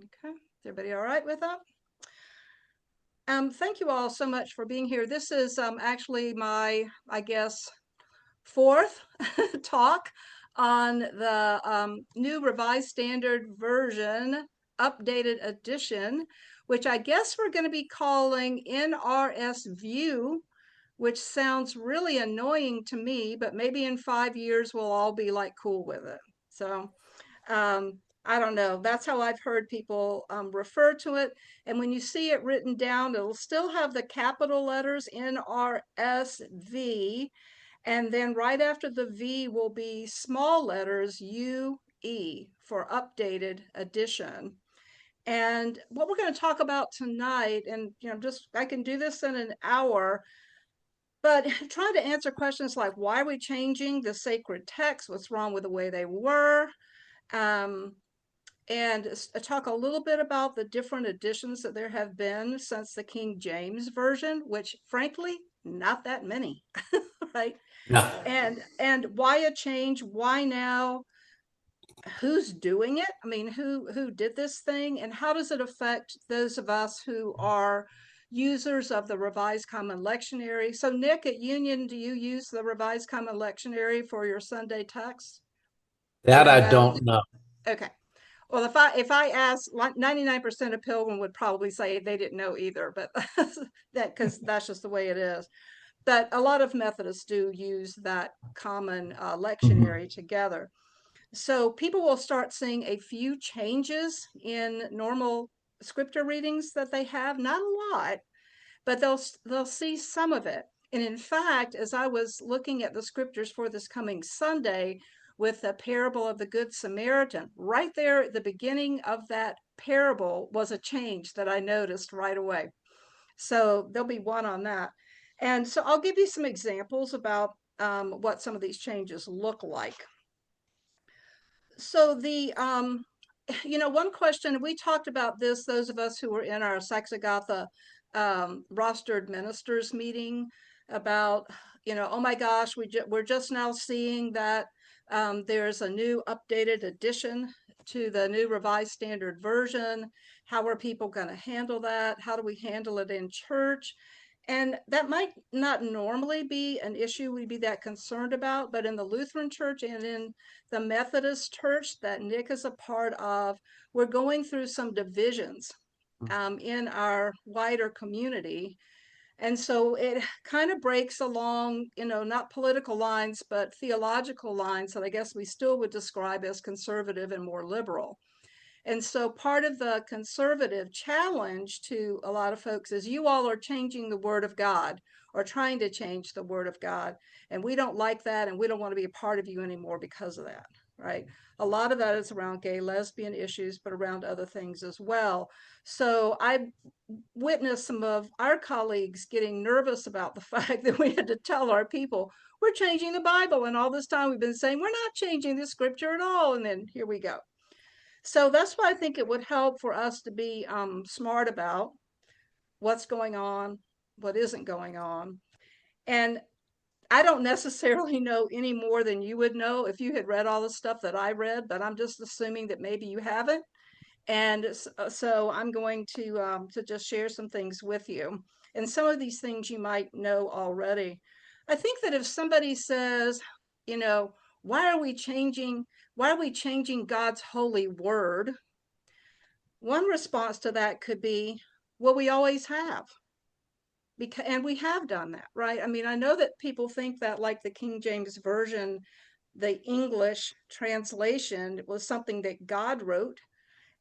Okay, is everybody all right with that? Thank you all so much for being here. This is actually my, I guess, fourth talk on the new Revised Standard Version, updated edition, which I guess we're going to be calling NRSVue, which sounds really annoying to me, but maybe in 5 years we'll all be like cool with it. So I don't know. That's how I've heard people refer to it. And when you see it written down, it'll still have the capital letters NRSV. And then right after the V will be small letters UE for updated edition. And what we're going to talk about tonight, and just I can do this in an hour, but trying to answer questions like why are we changing the sacred text? What's wrong with the way they were? Um, and talk a little bit about the different editions that there have been since the King James Version, which frankly, not that many, right? Yeah. And why a change? Why now? Who's doing it? I mean, who did this thing, and how does it affect those of us who are users of the Revised Common Lectionary? So, Nick, at Union, do you use the Revised Common Lectionary for your Sunday text? Do That you I know? don't know. Okay. Well, if I asked, 99% of Pilgrim would probably say they didn't know either, but that because that's just the way it is. But a lot of Methodists do use that common Mhm. lectionary together. So people will start seeing a few changes in normal scripture readings that they have, not a lot, but they'll see some of it. And in fact, as I was looking at the scriptures for this coming Sunday with the parable of the Good Samaritan, right there at the beginning of that parable was a change that I noticed right away. So there'll be one on that. And so I'll give you some examples about what some of these changes look like. So one question, we talked about this, those of us who were in our Saxagatha rostered ministers meeting about, oh my gosh, we're just now seeing that there's a new updated edition to the new Revised Standard Version. How are people going to handle that? How do we handle it in church? And that might not normally be an issue we'd be that concerned about, but in the Lutheran Church and in the Methodist Church that Nick is a part of, we're going through some divisions in our wider community. And so it kind of breaks along, not political lines, but theological lines that I guess we still would describe as conservative and more liberal. And so part of the conservative challenge to a lot of folks is you all are changing the word of God or trying to change the word of God. And we don't like that. And we don't want to be a part of you anymore because of that. Right. A lot of that is around gay, lesbian issues, but around other things as well. So I witnessed some of our colleagues getting nervous about the fact that we had to tell our people we're changing the Bible. And all this time we've been saying we're not changing the scripture at all. And then here we go. So that's why I think it would help for us to be smart about what's going on, what isn't going on. And I don't necessarily know any more than you would know if you had read all the stuff that I read, but I'm just assuming that maybe you haven't. And so I'm going to just share some things with you. And some of these things you might know already. I think that if somebody says, you know, why are we changing? Why are we changing God's holy word? One response to that could be, well, we always have. And we have done that, right? I mean, I know that people think that, like the King James Version, the English translation was something that God wrote,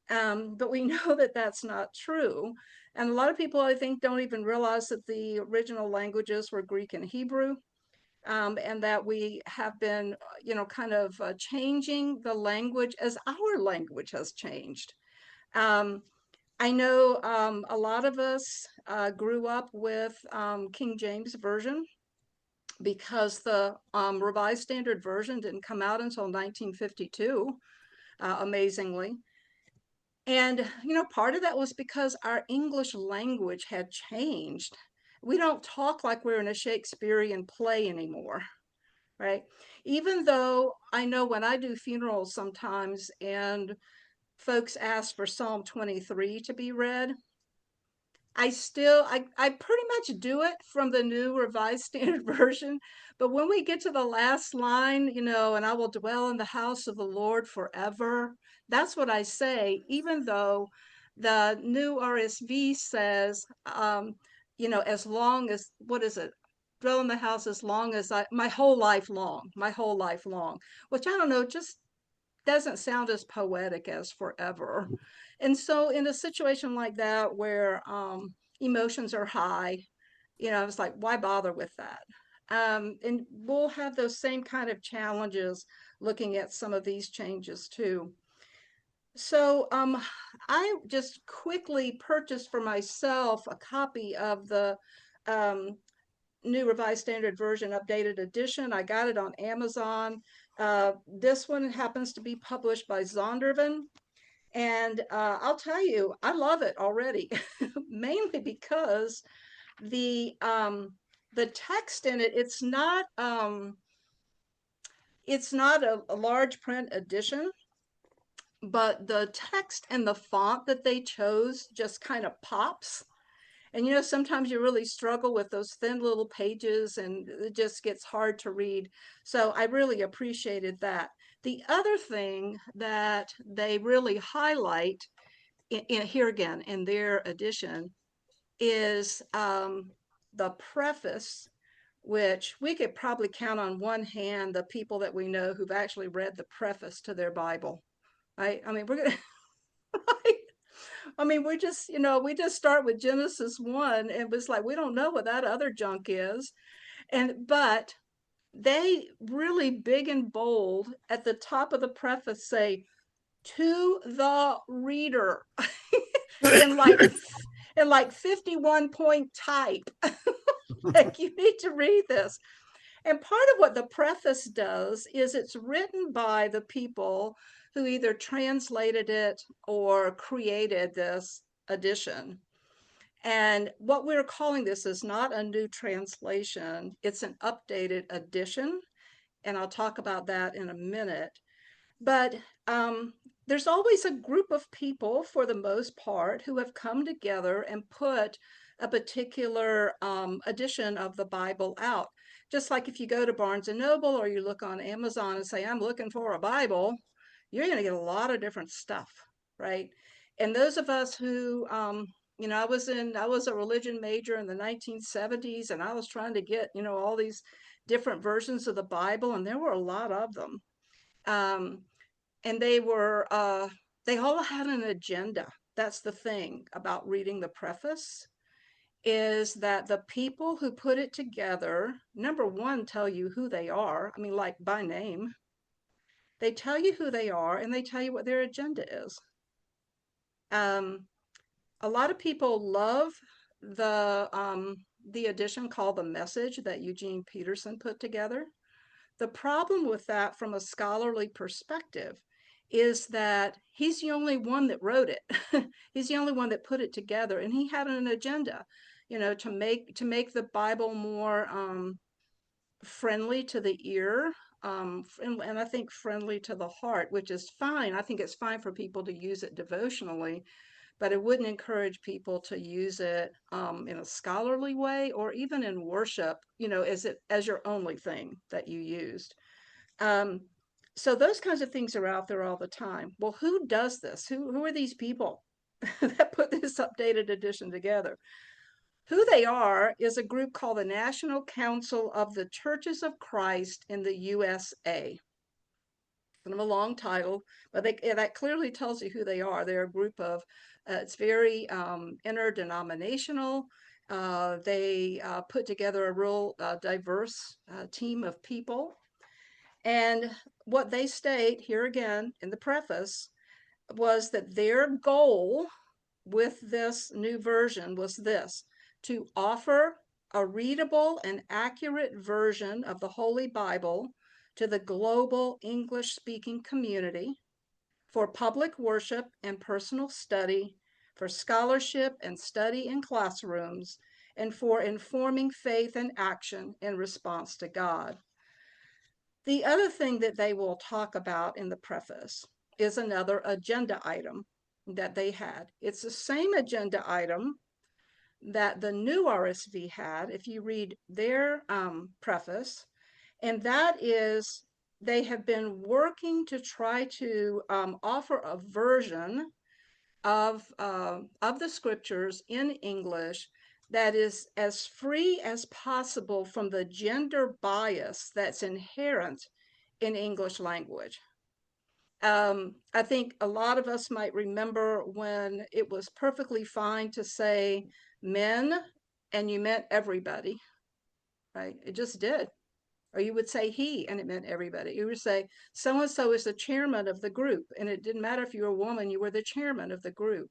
but we know that that's not true. And a lot of people, I think, don't even realize that the original languages were Greek and Hebrew, and that we have been, kind of changing the language as our language has changed. Um, I know a lot of us grew up with King James Version because the Revised Standard Version didn't come out until 1952, amazingly. And, part of that was because our English language had changed. We don't talk like we're in a Shakespearean play anymore, right? Even though I know when I do funerals sometimes and folks asked for Psalm 23 to be read. I pretty much do it from the New Revised Standard Version, but when we get to the last line, and I will dwell in the house of the Lord forever, that's what I say, even though the New RSV says, as long as, what is it? Dwell in the house as long as my whole life long, which I don't know, just doesn't sound as poetic as forever. And so in a situation like that where emotions are high, I was like, why bother with that? And we'll have those same kind of challenges looking at some of these changes too. So I just quickly purchased for myself a copy of the um, New Revised Standard Version Updated Edition. I got it on Amazon. This one happens to be published by Zondervan. And I'll tell you, I love it already, mainly because the text in it, it's not a large print edition, but the text and the font that they chose just kind of pops. And sometimes you really struggle with those thin little pages and it just gets hard to read. So I really appreciated that. The other thing that they really highlight here again in their edition is the preface, which we could probably count on one hand the people that we know who've actually read the preface to their Bible. Right? I mean, we're gonna right? I mean, we just start with Genesis 1 and it was like we don't know what that other junk is. But they really big and bold at the top of the preface say to the reader in like 51 point type. Like you need to read this. And part of what the preface does is it's written by the people who either translated it or created this edition. And what we're calling this is not a new translation, it's an updated edition. And I'll talk about that in a minute. But there's always a group of people, for the most part, who have come together and put a particular edition of the Bible out. Just like if you go to Barnes and Noble or you look on Amazon and say, I'm looking for a Bible, you're going to get a lot of different stuff, right? And those of us who, I was a religion major in the 1970s, and I was trying to get, all these different versions of the Bible, and there were a lot of them. And they all had an agenda. That's the thing about reading the preface, is that the people who put it together, number one, tell you who they are. I mean, like by name. They tell you who they are and they tell you what their agenda is. A lot of people love the edition called The Message that Eugene Peterson put together. The problem with that from a scholarly perspective is that he's the only one that wrote it. He's the only one that put it together, and he had an agenda, to make the Bible more friendly to the ear, and I think friendly to the heart, which is fine. I think it's fine for people to use it devotionally, but I wouldn't encourage people to use it in a scholarly way or even in worship, as your only thing that you used. Um, so those kinds of things are out there all the time. Well, who does this? Who are these people that put this updated edition together? Who they are is a group called the National Council of the Churches of Christ in the USA. Kind of a long title, but that clearly tells you who they are. They're a group of, it's very interdenominational. They put together a real diverse team of people. And what they state here again in the preface was that their goal with this new version was this: to offer a readable and accurate version of the Holy Bible to the global English-speaking community for public worship and personal study, for scholarship and study in classrooms, and for informing faith and action in response to God. The other thing that they will talk about in the preface is another agenda item that they had. It's the same agenda item that the new RSV had, if you read their preface, and that is they have been working to try to offer a version of the scriptures in English that is as free as possible from the gender bias that's inherent in English language. I think a lot of us might remember when it was perfectly fine to say men and you meant everybody, right? It just did. Or you would say he and it meant everybody. You would say so and so is the chairman of the group, and it didn't matter if you were a woman, you were the chairman of the group.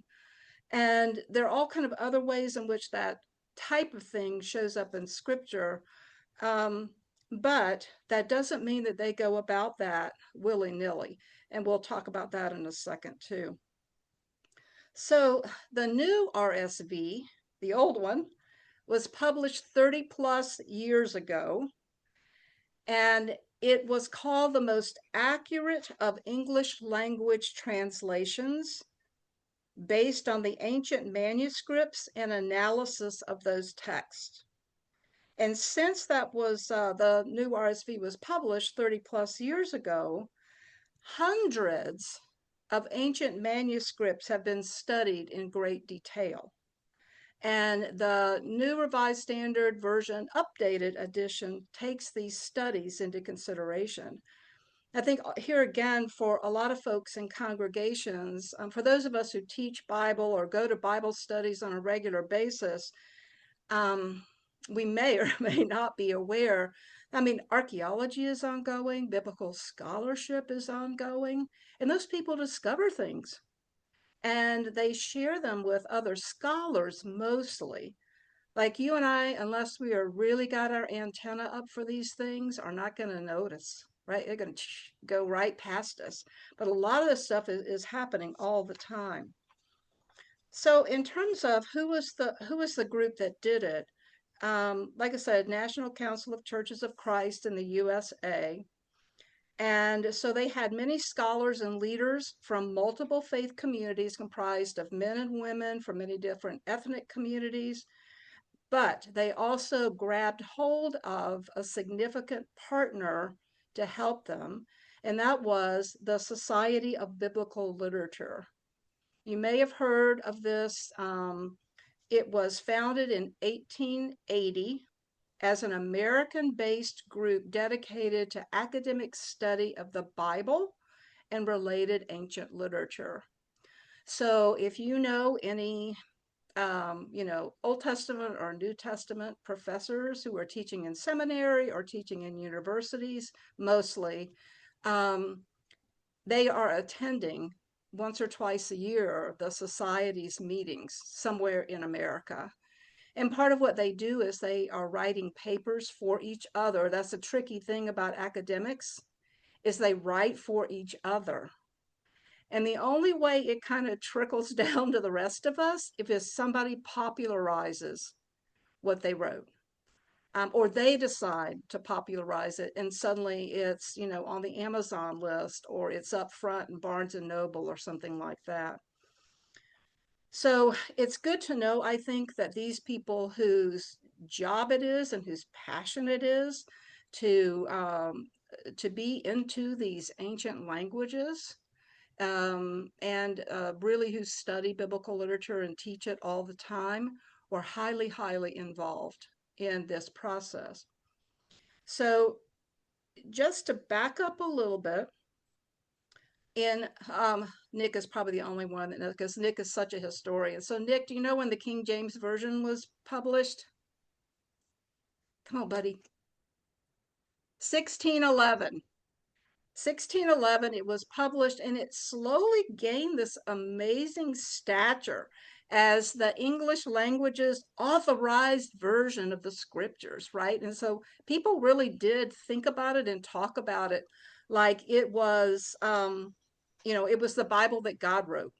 And there are all kind of other ways in which that type of thing shows up in scripture. But that doesn't mean that they go about that willy-nilly. And we'll talk about that in a second too. So the new RSV, the old one, was published 30 plus years ago. And it was called the most accurate of English language translations based on the ancient manuscripts and analysis of those texts. And since that was the new RSV was published 30 plus years ago, hundreds of ancient manuscripts have been studied in great detail. And the new Revised Standard Version updated edition takes these studies into consideration. I think here again, for a lot of folks in congregations, for those of us who teach Bible or go to Bible studies on a regular basis, we may or may not be aware. I mean, archaeology is ongoing, biblical scholarship is ongoing, and those people discover things and they share them with other scholars mostly. Like you and I, unless we are really got our antenna up for these things, are not going to notice, right? They're going to go right past us. But a lot of this stuff is happening all the time. So in terms of who was the group that did it, like I said, National Council of Churches of Christ in the USA. And so they had many scholars and leaders from multiple faith communities comprised of men and women from many different ethnic communities. But they also grabbed hold of a significant partner to help them, and that was the Society of Biblical Literature. You may have heard of this. It was founded in 1880 as an American-based group dedicated to academic study of the Bible and related ancient literature. So if you know any Old Testament or New Testament professors who are teaching in seminary or teaching in universities, mostly, they are attending once or twice a year the society's meetings somewhere in America. And part of what they do is they are writing papers for each other. That's a tricky thing about academics, is they write for each other. And the only way it kind of trickles down to the rest of us if somebody popularizes what they wrote. Or they decide to popularize it, and suddenly it's, on the Amazon list, or it's up front in Barnes and Noble or something like that. So it's good to know, I think, that these people whose job it is and whose passion it is to be into these ancient languages, and really who study biblical literature and teach it all the time, were highly, highly involved in this process. So just to back up a little bit, Nick is probably the only one that knows, because Nick is such a historian. So Nick, do you know when the King James Version was published? Come on, buddy. 1611. 1611, it was published, and it slowly gained this amazing stature as the English language's authorized version of the scriptures, right? And so people really did think about it and talk about it like it was, it was the Bible that God wrote.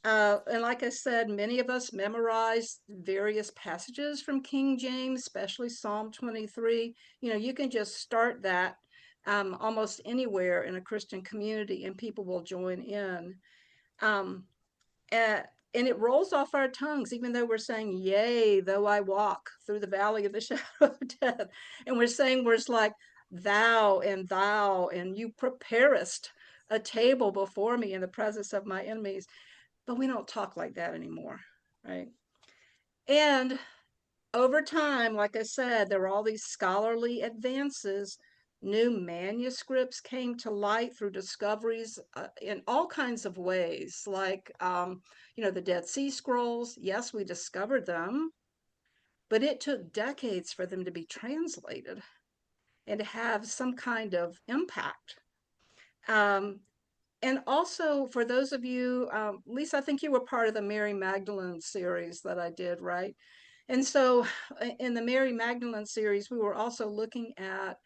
And like I said, many of us memorized various passages from King James, especially Psalm 23. You can just start that almost anywhere in a Christian community, and people will join in. Um, and, and it rolls off our tongues, even though we're saying, yea, though I walk through the valley of the shadow of death. And we're saying words like thou, and you preparest a table before me in the presence of my enemies. But we don't talk like that anymore, right? And over time, like I said, there were all these scholarly advances. New manuscripts came to light through discoveries in all kinds of ways, like, the Dead Sea Scrolls. Yes, we discovered them, but it took decades for them to be translated and to have some kind of impact. Um, and also, for those of you, Lisa, I think you were part of the Mary Magdalene series that I did, right? And so in the Mary Magdalene series, we were also looking at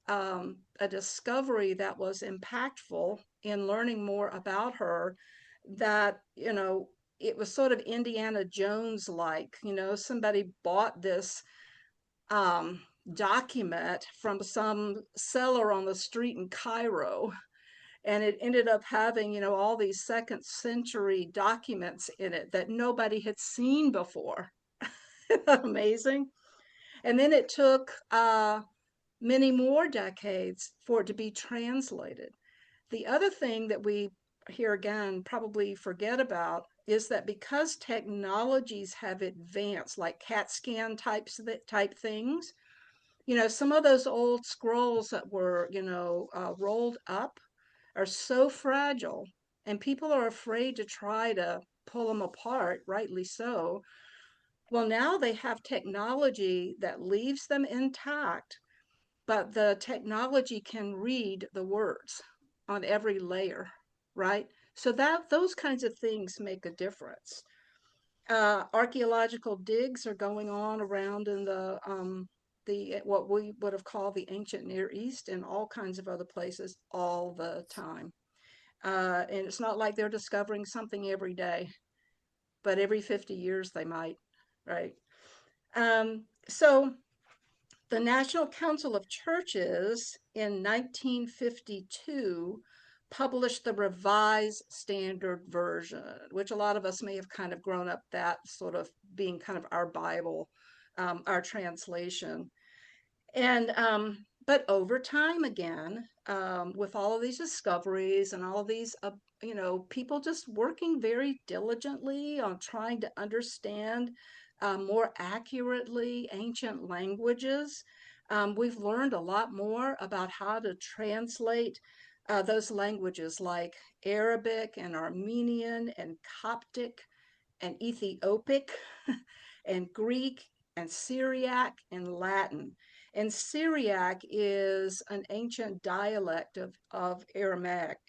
a discovery that was impactful in learning more about her, that, it was sort of Indiana Jones like, somebody bought this um, document from some seller on the street in Cairo, and it ended up having, all these second century documents in it that nobody had seen before. Amazing. And then it took many more decades for it to be translated. The other thing that we here again probably forget about is that because technologies have advanced, like CAT scan type things, some of those old scrolls that were, rolled up are so fragile, and people are afraid to try to pull them apart, rightly so. Well, now they have technology that leaves them intact, but the technology can read the words on every layer, right? So that those kinds of things make a difference. Archaeological digs are going on around in the what we would have called the ancient Near East and all kinds of other places all the time. And it's not like they're discovering something every day, but every 50 years they might, right? So the National Council of Churches in 1952 published the Revised Standard Version, which a lot of us may have kind of grown up that sort of being kind of our Bible, our translation. And but over time again, with all of these discoveries and all of these, people just working very diligently on trying to understand more accurately ancient languages, we've learned a lot more about how to translate those languages like Arabic and Armenian and Coptic and Ethiopic and Greek and Syriac and Latin. And Syriac is an ancient dialect of Aramaic.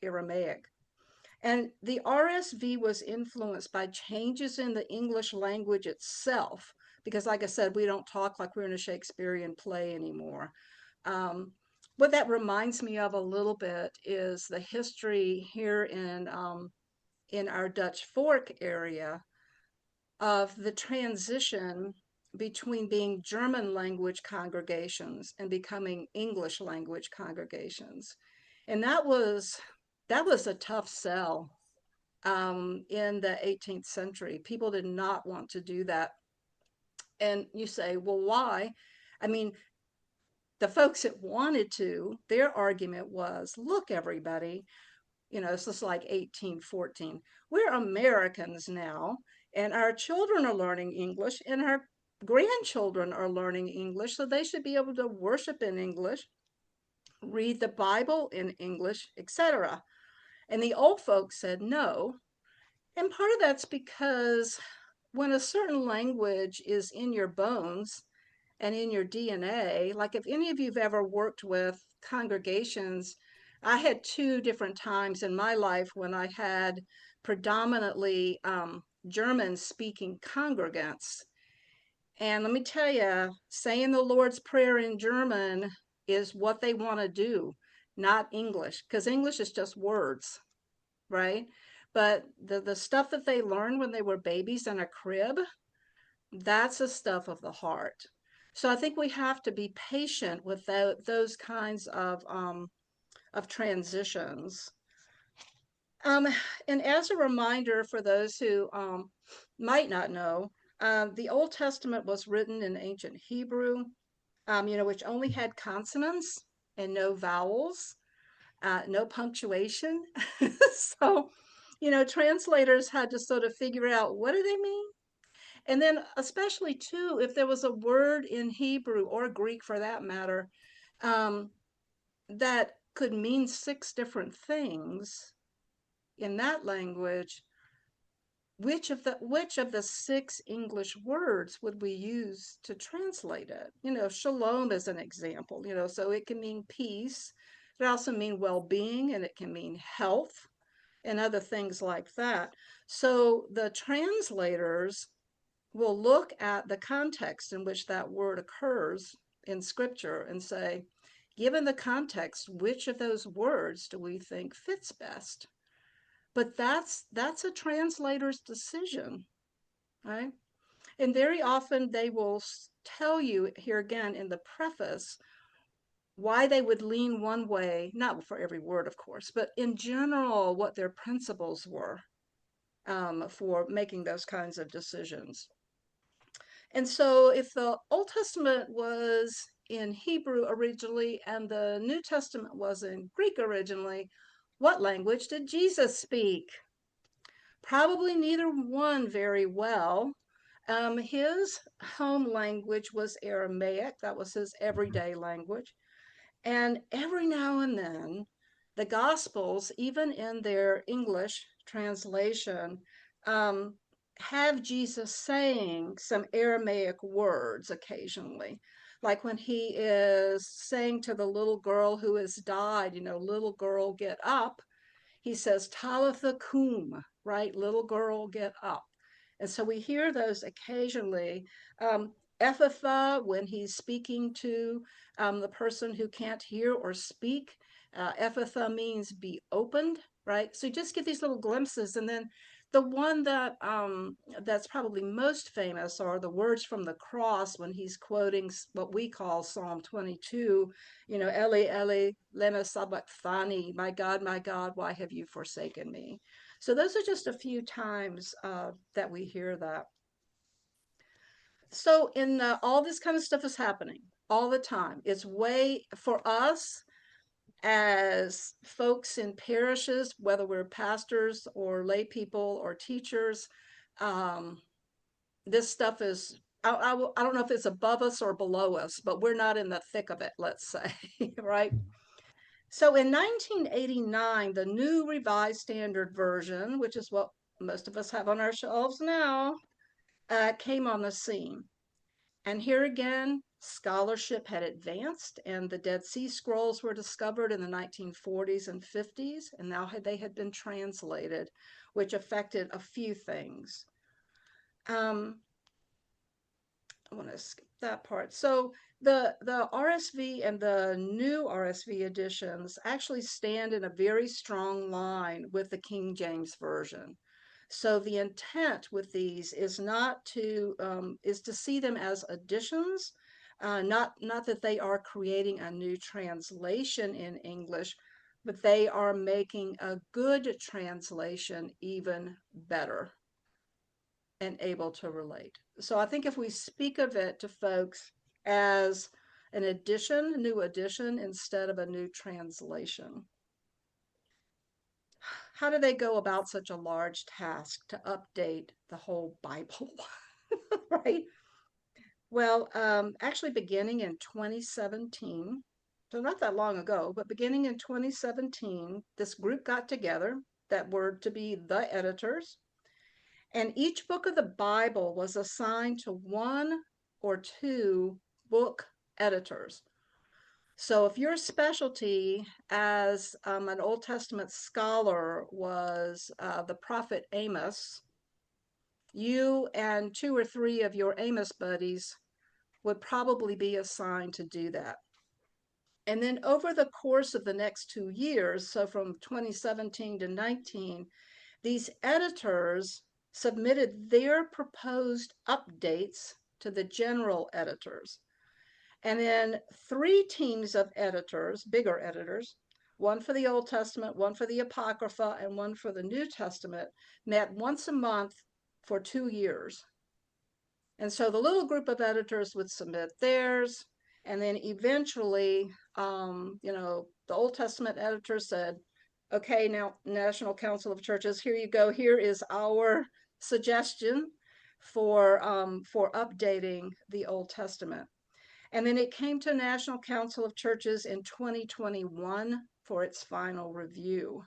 And the RSV was influenced by changes in the English language itself, because, like I said, we don't talk like we're in a Shakespearean play anymore. Um, what that reminds me of a little bit is the history here in our Dutch Fork area of the transition between being German language congregations and becoming English language congregations. And that was a tough sell in the 18th century. People did not want to do that. And you say, well, why? I mean, the folks that wanted to, their argument was, look, everybody, this is like 1814. We're Americans now, and our children are learning English, and our grandchildren are learning English, so they should be able to worship in English, read the Bible in English, etc. And the old folks said no. And part of that's because when a certain language is in your bones and in your DNA, like if any of you've ever worked with congregations, I had two different times in my life when I had predominantly German speaking congregants. And let me tell you, saying the Lord's Prayer in German is what they want to do, not English, because English is just words, right? But the stuff that they learned when they were babies in a crib, that's the stuff of the heart. So I think we have to be patient with those kinds of of transitions. Um, and as a reminder for those who might not know, the Old Testament was written in ancient Hebrew, which only had consonants and no vowels, no punctuation. So, translators had to sort of figure out, what do they mean? And then, especially too, if there was a word in Hebrew or Greek for that matter, um, that could mean six different things in that language, which of the six English words would we use to translate it? Shalom is an example, so it can mean peace. It also mean well-being, and it can mean health and other things like that. So the translators will look at the context in which that word occurs in scripture and say, given the context, which of those words do we think fits best? But that's a translator's decision, right? And very often they will tell you here again in the preface why they would lean one way, not for every word, of course, but in general, what their principles were for making those kinds of decisions. And so if the Old Testament was in Hebrew originally and the New Testament was in Greek originally, what language did Jesus speak? Probably neither one very well. His home language was Aramaic. That was his everyday language. And every now and then, the Gospels, even in their English translation, um, have Jesus saying some Aramaic words occasionally. Like when he is saying to the little girl who has died, little girl, get up. He says, Talitha cum, right? Little girl, get up. And so we hear those occasionally. Ephatha, when he's speaking to the person who can't hear or speak, Ephatha means be opened, right? So you just get these little glimpses. And then the one that's probably most famous are the words from the cross when he's quoting what we call Psalm 22, Eli, Eli, lema sabachthani, my God, why have you forsaken me? So those are just a few times that we hear that. So in all this kind of stuff is happening all the time. It's way for us as folks in parishes, whether we're pastors or lay people or teachers, um, this stuff is, I don't know if it's above us or below us, but we're not in the thick of it, let's say, right? So in 1989, the new Revised Standard Version, which is what most of us have on our shelves now, came on the scene. And here again, scholarship had advanced, and the Dead Sea Scrolls were discovered in the 1940s and 50s, and now they had been translated, which affected a few things. I want to skip that part. So the RSV and the new RSV editions actually stand in a very strong line with the King James Version. So the intent with these is not to is to see them as additions, not that they are creating a new translation in English, but they are making a good translation even better and able to relate. So I think if we speak of it to folks as an addition, a new addition, instead of a new translation, how do they go about such a large task to update the whole Bible? Right? Well, actually, beginning in 2017, so not that long ago, but beginning in 2017, this group got together that were to be the editors, and each book of the Bible was assigned to one or two book editors. So if your specialty as an Old Testament scholar was the prophet Amos, you and two or three of your Amos buddies would probably be assigned to do that. And then over the course of the next 2 years, so from 2017 to 19, these editors submitted their proposed updates to the general editors. And then three teams of editors, bigger editors, one for the Old Testament, one for the Apocrypha, and one for the New Testament, met once a month for 2 years. And so the little group of editors would submit theirs, and then eventually, the Old Testament editor said, okay, now National Council of Churches, here you go. Here is our suggestion for updating the Old Testament. And then it came to National Council of Churches in 2021 for its final review.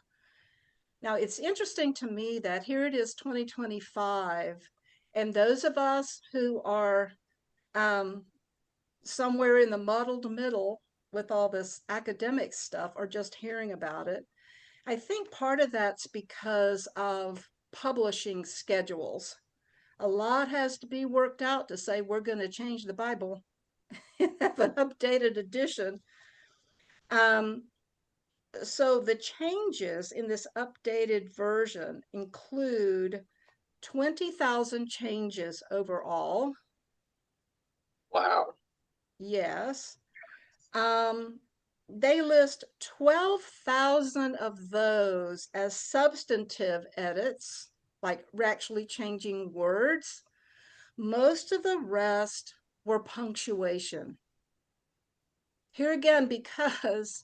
Now, it's interesting to me that here it is 2025, and those of us who are um, somewhere in the muddled middle with all this academic stuff are just hearing about it. I think part of that's because of publishing schedules. A lot has to be worked out to say we're going to change the Bible and have an updated edition. Um, so the changes in this updated version include 20,000 changes overall. Wow. Yes. Um, they list 12,000 of those as substantive edits, like actually changing words. Most of the rest were punctuation. Here again, because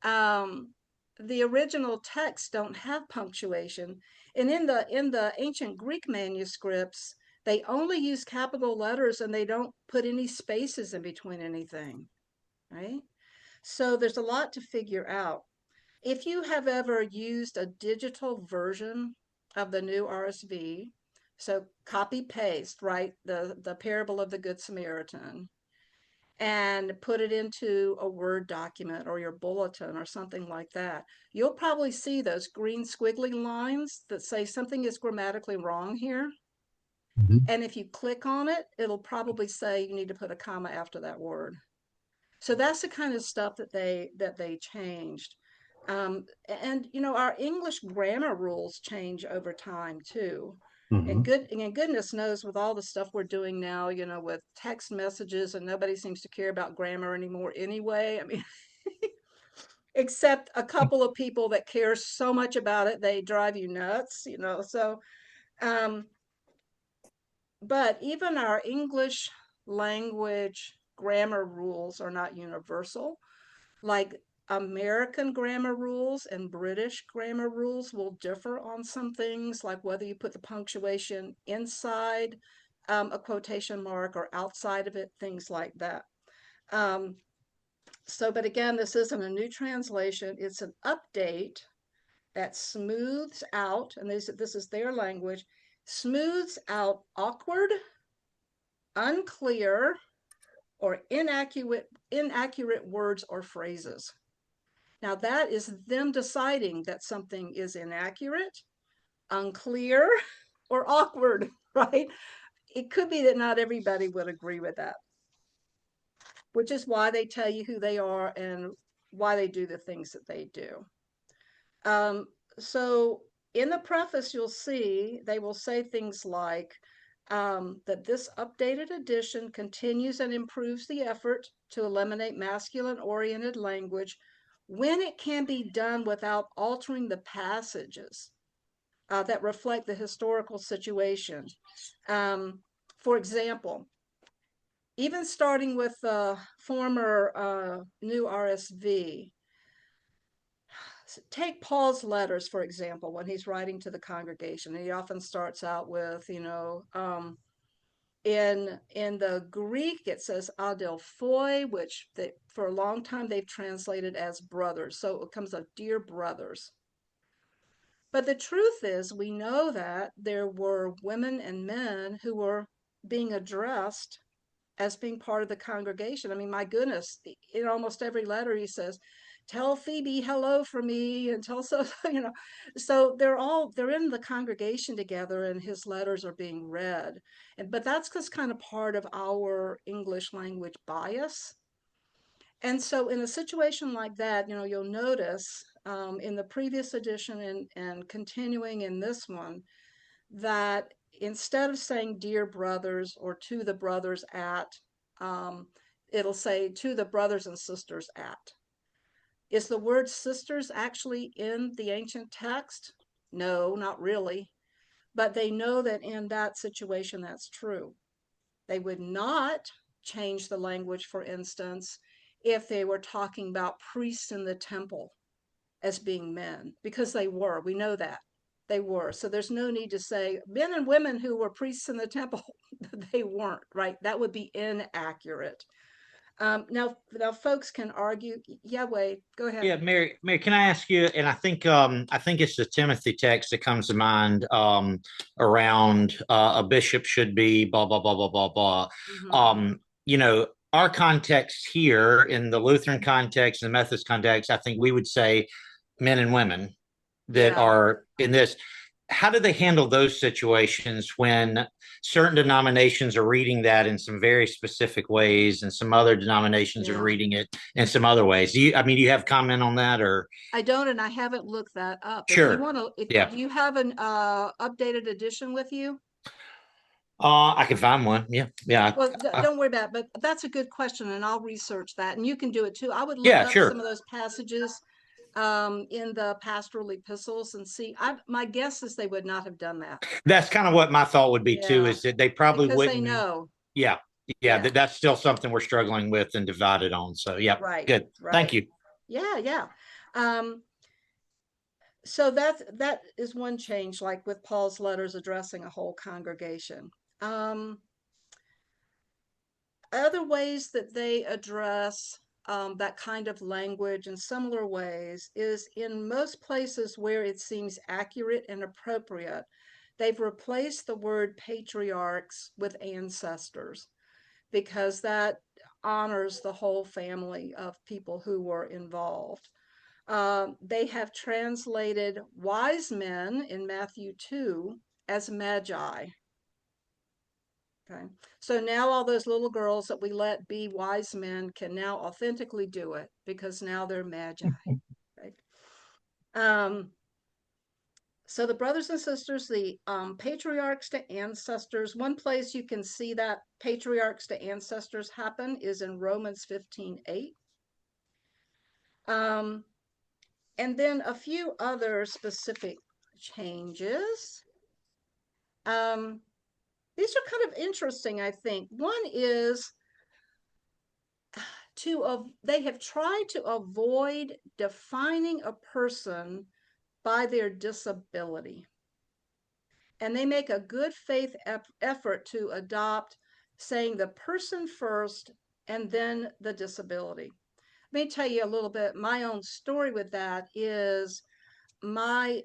the original texts don't have punctuation, and in the ancient Greek manuscripts, they only use capital letters and they don't put any spaces in between anything, right? So there's a lot to figure out. If you have ever used a digital version of the new RSV, so copy paste, right? The parable of the Good Samaritan, and put it into a Word document or your bulletin or something like that, you'll probably see those green squiggly lines that say something is grammatically wrong here. Mhm. And if you click on it, it'll probably say you need to put a comma after that word. So that's the kind of stuff that they changed. And our English grammar rules change over time too. Mhm. And goodness knows, with all the stuff we're doing now, with text messages, and nobody seems to care about grammar anymore anyway. I mean, except a couple of people that care so much about it, they drive you nuts. So, um, but even our English language grammar rules are not universal. Like American grammar rules and British grammar rules will differ on some things, like whether you put the punctuation inside a quotation mark or outside of it, things like that. Um, but again, this isn't a new translation, it's an update that smooths out, and this is their language, smooths out awkward, unclear, or inaccurate words or phrases. Now, that is them deciding that something is inaccurate, unclear, or awkward, right? It could be that not everybody would agree with that, which is why they tell you who they are and why they do the things that they do. Um, so, in the preface, you'll see they will say things like that this updated edition continues and improves the effort to eliminate masculine oriented language when it can be done without altering the passages that reflect the historical situation. Um, for example, even starting with the former new RSV, take Paul's letters, for example, when he's writing to the congregation. He often starts out with, in the Greek, it says adelphoi, which for a long time they've translated as brothers. So it comes of dear brothers. But the truth is, we know that there were women and men who were being addressed as being part of the congregation. I mean, my goodness, in almost every letter he says, tell Phoebe hello for me, and tell so, so they're in the congregation together, and his letters are being read. But that's just kind of part of our English language bias. And so in a situation like that, you'll notice in the previous edition and continuing in this one, that instead of saying dear brothers or to the brothers at, um, it'll say to the brothers and sisters at. Is the word sisters actually in the ancient text? No, not really. But they know that in that situation, that's true. They would not change the language, for instance, if they were talking about priests in the temple as being men, because they were. We know that they were. So there's no need to say men and women who were priests in the temple. They weren't, right? That would be inaccurate. Now, folks can argue. Yeah, Wade, go ahead. Yeah, Mary, can I ask you? And I think it's the Timothy text that comes to mind around a bishop should be blah blah blah blah blah blah. Mm-hmm. You know, our context here in the Lutheran context and the Methodist context, I think we would say men and women that Yeah, are in this. How do they handle those situations when certain denominations are reading that in some very specific ways and some other denominations are yeah. reading it in some other ways? Do you have comment on that or? I don't, and I haven't looked that up. If you Sure. want to, Yeah. do you have an updated edition with you? I can find one. Yeah. Yeah. Well, don't worry about it, but that's a good question, and I'll research that, and you can do it too. I would look Yeah, up some sure. of those passages in the pastoral epistles and see. My guess is they would not have done that. That's kind of what my thought would be too, Yeah, is that they probably because they wouldn't. know. Yeah. Yeah. Yeah, That's still something we're struggling with and divided on. So, yeah. right, Good. Thank right. you. Yeah, yeah. Um, so that is one change, like with Paul's letters addressing a whole congregation. Um, Other ways that they address that kind of language in similar ways is in most places where it seems accurate and appropriate, they've replaced the word patriarchs with ancestors because that honors the whole family of people who were involved. They have translated wise men in Matthew 2 as magi. Okay. So now all those little girls that we let be wise men can now authentically do it because now they're magi. Right? Um, so the brothers and sisters, the patriarchs to ancestors, one place you can see that patriarchs to ancestors happen is in Romans 15:8. Um, and then a few other specific changes. Um, these are kind of interesting, I think. One is they have tried to avoid defining a person by their disability. And they make a good faith effort to adopt saying the person first and then the disability. Let me tell you a little bit. My own story with that is my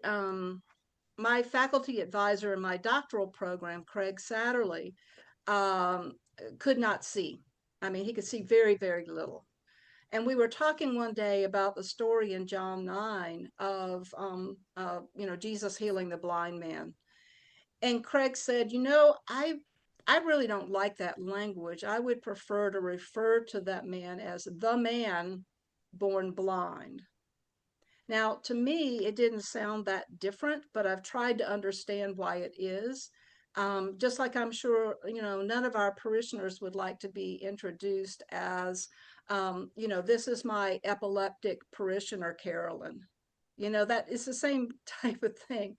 my faculty advisor in my doctoral program, Craig Satterley, um, could not see. I mean, he could see very, very little. And we were talking one day about the story in John 9 of, Jesus healing the blind man. And Craig said, I really don't like that language. I would prefer to refer to that man as the man born blind. Now, to me, it didn't sound that different, but I've tried to understand why it is. Just like I'm sure, none of our parishioners would like to be introduced as, this is my epileptic parishioner, Carolyn. That is the same type of thing.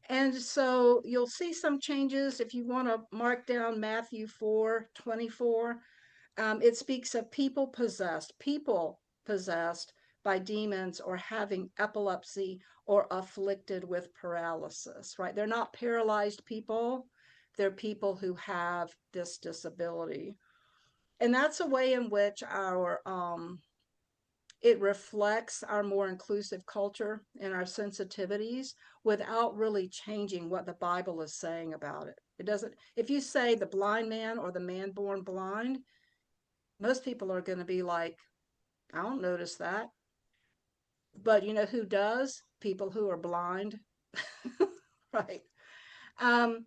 And so you'll see some changes if you want to mark down Matthew 4:24. It speaks of people possessed by demons or having epilepsy or afflicted with paralysis, right? They're not paralyzed people, they're people who have this disability. And that's a way in which it reflects our more inclusive culture and our sensitivities without really changing what the Bible is saying about it. It doesn't, if you say the blind man or the man born blind, most people are going to be like, I don't notice that. But you know who does? People who are blind, right? Um,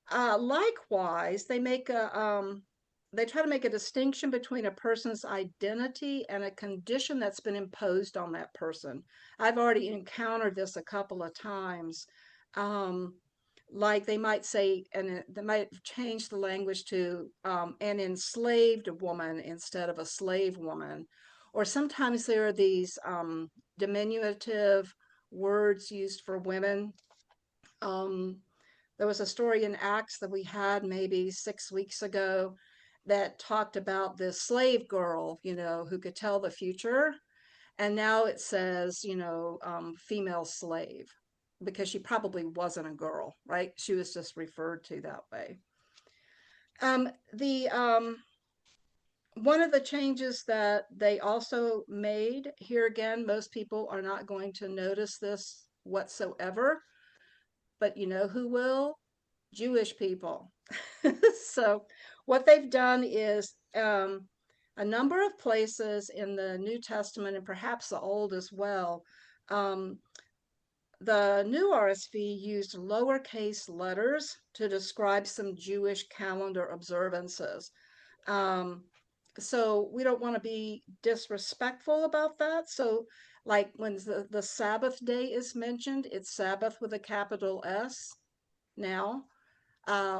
Likewise, they try to make a distinction between a person's identity and a condition that's been imposed on that person. I've already encountered this a couple of times. Um, like they might say, and they might change the language to an enslaved woman instead of a slave woman, Or sometimes there are these diminutive words used for women. Um, there was a story in Acts that we had maybe 6 weeks ago that talked about this slave girl, who could tell the future. And now it says, female slave, because she probably wasn't a girl, right? She was just referred to that way. The One of the changes that they also made here, again, most people are not going to notice this whatsoever, but you know who will? Jewish people. So what they've done is a number of places in the New Testament, and perhaps the Old as well, um, the new RSV used lowercase letters to describe some Jewish calendar observances. Um, so we don't want to be disrespectful about that. So, like when the Sabbath day is mentioned, it's Sabbath with a capital S now.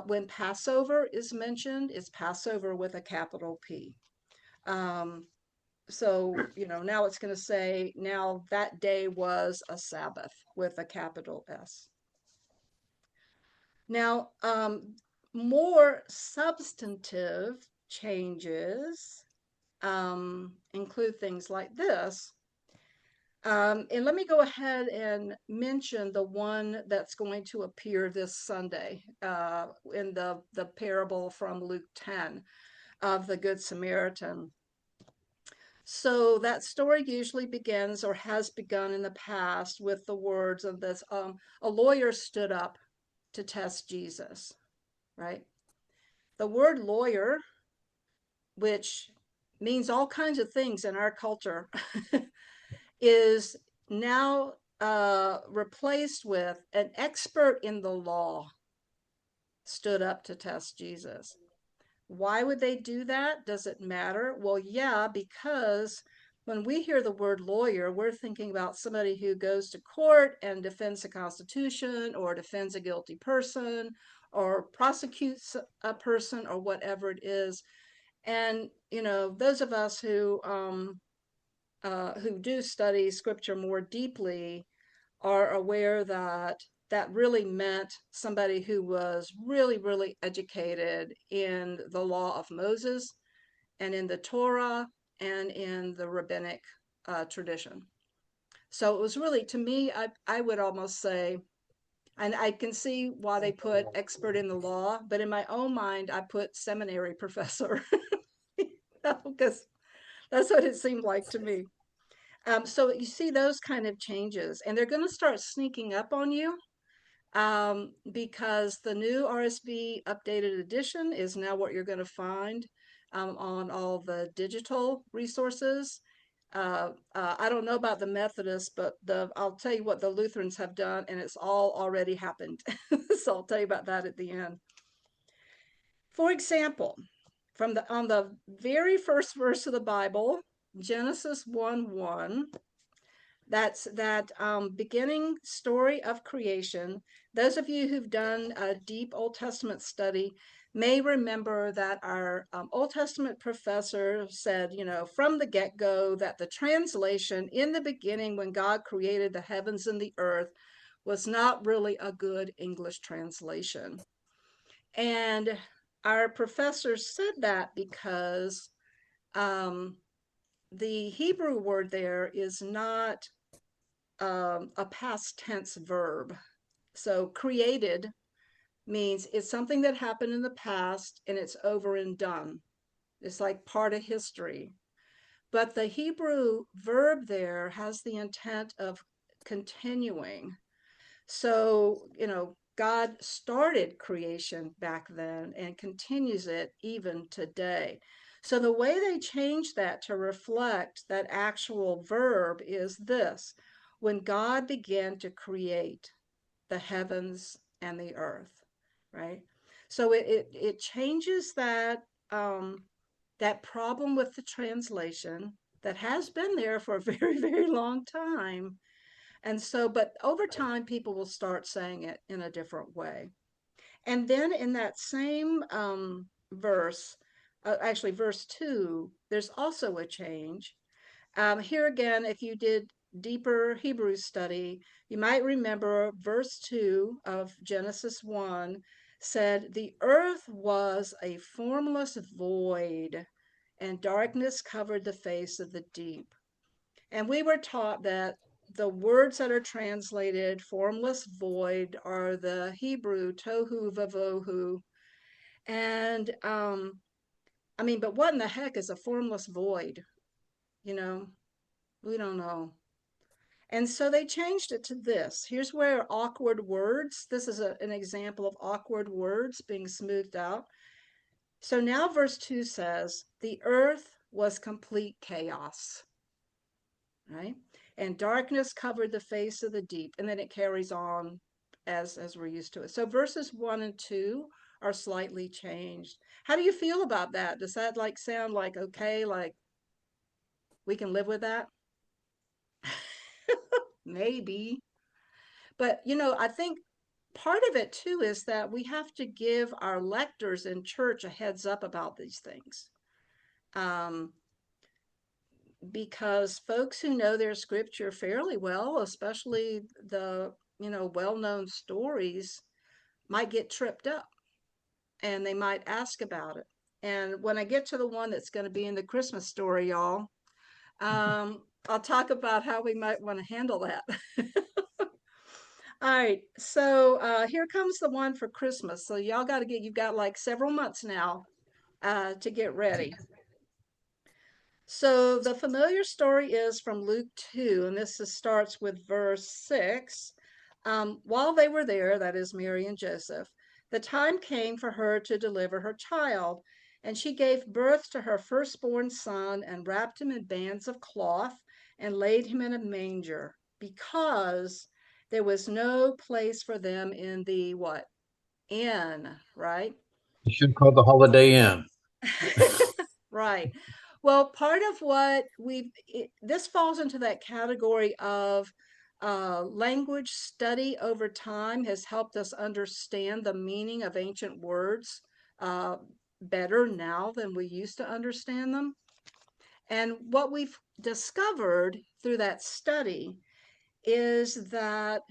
When Passover is mentioned, it's Passover with a capital P. Um, so, now it's going to say, now that day was a Sabbath with a capital S. Now, more substantive changes include things like this. And let me go ahead and mention the one that's going to appear this Sunday in the parable from Luke 10 of the Good Samaritan. So that story usually begins, or has begun in the past, with the words of this: a lawyer stood up to test Jesus, right? The word lawyer, which means all kinds of things in our culture, is now replaced with an expert in the law stood up to test Jesus. Why would they do that? Does it matter? Well, yeah, because when we hear the word lawyer, we're thinking about somebody who goes to court and defends the Constitution, or defends a guilty person, or prosecutes a person, or whatever it is. And, those of us who do study scripture more deeply are aware that that really meant somebody who was really, really educated in the law of Moses, and in the Torah, and in the rabbinic tradition. So it was really, to me, I would almost say, and I can see why they put expert in the law, but in my own mind, I put seminary professor, because that's what it seemed like to me. So you see those kind of changes, and they're going to start sneaking up on you, because the new RSV updated edition is now what you're going to find on all the digital resources. I don't know about the Methodists, but I'll tell you what the Lutherans have done, and it's all already happened. So I'll tell you about that at the end. For example, on the very first verse of the Bible, Genesis 1:1, that's that beginning story of creation. Those of you who've done a deep Old Testament study may remember that our Old Testament professor said, from the get-go, that the translation "in the beginning when God created the heavens and the earth" was not really a good English translation. And our professor said that because the Hebrew word there is not a past tense verb. So created means it's something that happened in the past and it's over and done. It's like part of history. But the Hebrew verb there has the intent of continuing. So, God started creation back then and continues it even today. So the way they changed that to reflect that actual verb is this: when God began to create the heavens and the earth, right? So it changes that problem with the translation that has been there for a very, very long time. And so, but over time, people will start saying it in a different way. And then in that same verse, actually verse 2, there's also a change. Here again, if you did deeper Hebrew study, you might remember verse 2 of Genesis 1 said, "The earth was a formless void, and darkness covered the face of the deep." And we were taught that the words that are translated formless void are the Hebrew tohu vavohu. And I mean, but what in the heck is a formless void? You know, we don't know. And so they changed it to this. Here's where awkward words, this is an example of awkward words being smoothed out. So now verse 2 says, "The earth was complete chaos," right? "And darkness covered the face of the deep." And then it carries on as we're used to it. So verses 1 and 2 are slightly changed. How do you feel about that? Does that like sound like okay, like we can live with that? Maybe. But I think part of it too is that we have to give our lectors in church a heads up about these things. Um, because folks who know their scripture fairly well, especially the, well-known stories, might get tripped up and they might ask about it. And when I get to the one that's going to be in the Christmas story, y'all, I'll talk about how we might want to handle that. All right, so here comes the one for Christmas. So y'all you've got like several months now to get ready. So the familiar story is from Luke 2, and starts with verse 6. While they were there, that is Mary and Joseph, the time came for her to deliver her child, and she gave birth to her firstborn son and wrapped him in bands of cloth and laid him in a manger because there was no place for them in the what? Inn, right? You should call the Holiday Inn. Right. Well, part of what this falls into that category of language study over time has helped us understand the meaning of ancient words uh, better now than we used to understand them. And what we've discovered through that study is that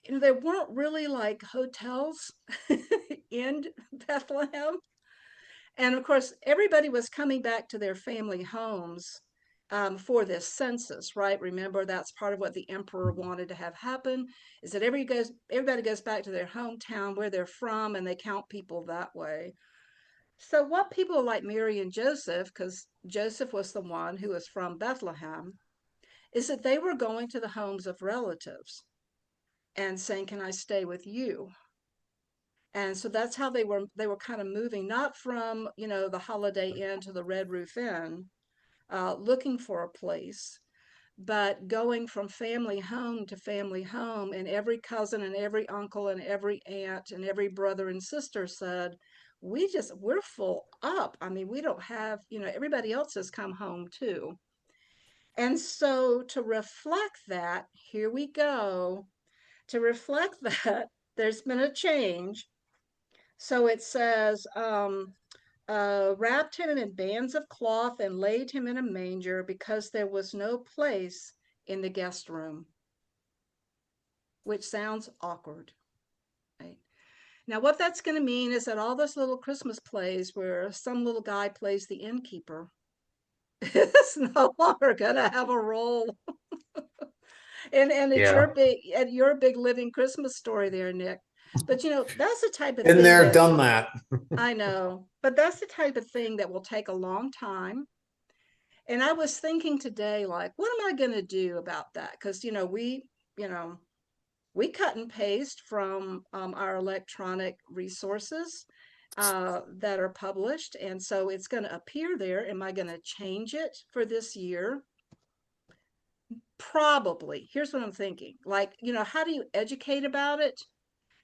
there weren't really like hotels in Bethlehem. And of course, everybody was coming back to their family homes for this census, right? Remember, that's part of what the emperor wanted to have happen, is that everybody goes back to their hometown where they're from, and they count people that way. So what people like Mary and Joseph, because Joseph was the one who was from Bethlehem, is that they were going to the homes of relatives and saying, "Can I stay with you?" And so that's how they were kind of moving, not from, the Holiday Inn to the Red Roof Inn, looking for a place, but going from family home to family home. And every cousin and every uncle and every aunt and every brother and sister said, we're full up. I mean, we don't have, everybody else has come home too. And so to reflect that, here we go. To reflect that, there's been a change. So it says, wrapped him in bands of cloth and laid him in a manger because there was no place in the guest room, which sounds awkward, right? Now, what that's going to mean is that all those little Christmas plays where some little guy plays the innkeeper is no longer going to have a role. And it's Yeah. your big living Christmas story there, Nick. But that's the type of Been thing there, that done that. I know, but that's the type of thing that will take a long time. And I was thinking today, like, what am I going to do about that? Because, you know, we cut and paste from our electronic resources that are published. And so it's going to appear there. Am I going to change it for this year? Probably. Here's what I'm thinking. Like, how do you educate about it?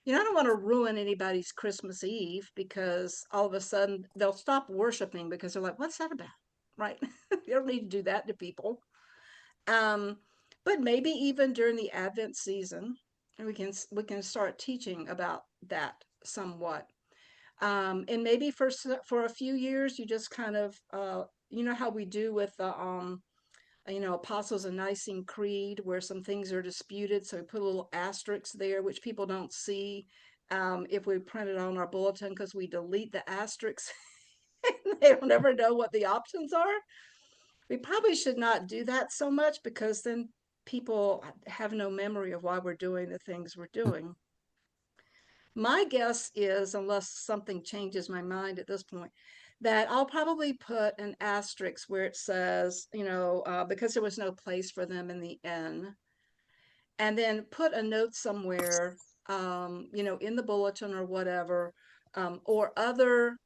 I don't want to ruin anybody's Christmas Eve because all of a sudden they'll stop worshiping because they're like, what's that about? Right? You don't need to do that to people. Um, but maybe even during the Advent season, we can start teaching about that somewhat. And maybe for a few years, you just kind of, how we do with the Apostles and Nicene Creed, where some things are disputed. So we put a little asterisk there, which people don't see if we print it on our bulletin, because we delete the asterisks. They don't ever know what the options are. We probably should not do that so much, because then people have no memory of why we're doing the things we're doing. My guess is, unless something changes my mind at this point, that I'll probably put an asterisk where it says, because there was no place for them in the N, and then put a note somewhere, in the bulletin or whatever, or other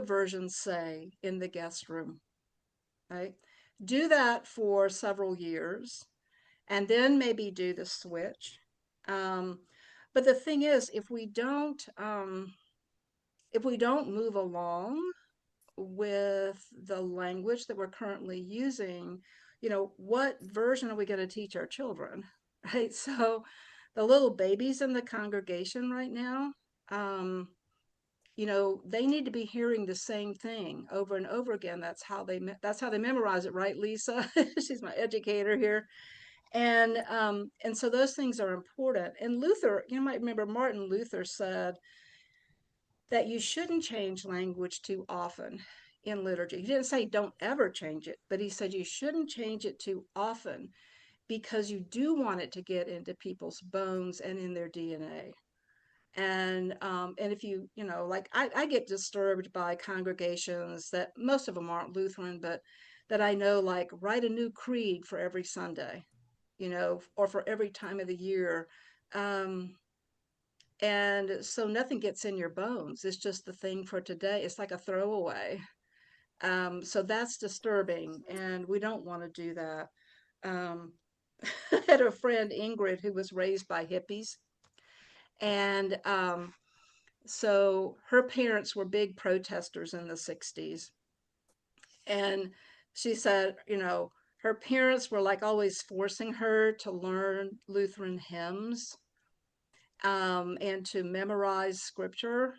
versions say in the guest room, right? Do that for several years, and then maybe do the switch. Um, but the thing is, if we don't move along with the language that we're currently using, what version are we going to teach our children? Right? So the little babies in the congregation right now, they need to be hearing the same thing over and over again. That's how they memorize it, right, Lisa? She's my educator here. And so those things are important. And Luther, you might remember Martin Luther said that you shouldn't change language too often in liturgy. He didn't say don't ever change it, but he said you shouldn't change it too often, because you do want it to get into people's bones and in their DNA. And if like I get disturbed by congregations that, most of them aren't Lutheran, but that I know, like, write a new creed for every Sunday, or for every time of the year. And so nothing gets in your bones. It's just the thing for today. It's like a throwaway. So that's disturbing, and we don't want to do that. Um, I had a friend, Ingrid, who was raised by hippies. And so her parents were big protesters in the 60s. And she said, her parents were like always forcing her to learn Lutheran hymns, and to memorize scripture.